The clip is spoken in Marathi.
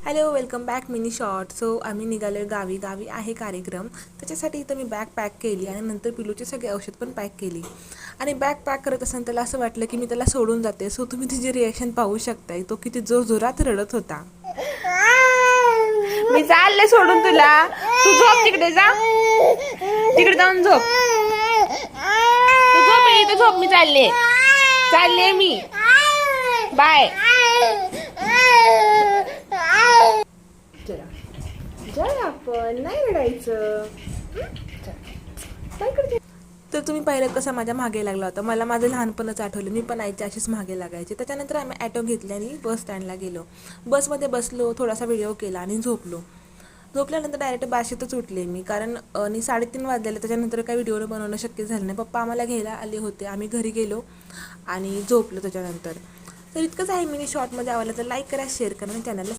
Hello, welcome back mini short. So आम्ही निघालो गावी. गावी आहे कार्यक्रम, त्याच्यासाठी इथं मी बॅग पॅक केली आणि नंतर पिलूचे सगळे औषध पण पॅक केली. आणि बॅग पॅक करत असताना त्याला असं वाटलं की मी त्याला सोडून जाते. सो तुम्ही तिची रिॲक्शन पाहू शकताय, तो किती जोरात रडत होता. मी चालले सोडून तुला, तू झोप तिकडे, जा तिकडे जाऊन झोप, तू झोप, इथे झोप, मी चालले मी, बाय. जरा आपण नाही रडायचं. तर तुम्ही पाहिलं कसं माझ्या मागे लागला होता. मला माझं लहानपणच आठवलं. मी पण आईच्या अशीच मागे लागायचे. त्याच्यानंतर आम्ही ॲटो घेतली आणि बस स्टँडला गेलो. बसमध्ये बसलो, थोडासा व्हिडिओ केला आणि झोपलो. झोपल्यानंतर डायरेक्ट बाशीतच उठले मी, कारण 3:30 वाजलेले. त्याच्यानंतर काही व्हिडिओ बनवणं शक्य झालं नाही. पप्पा आम्हाला घ्यायला आले होते. आम्ही घरी गेलो आणि झोपलो त्याच्यानंतर. तर इतकंच आहे मिनी शॉर्टमध्ये. आवडलं तर लाईक करा, शेअर करा आणि चॅनलला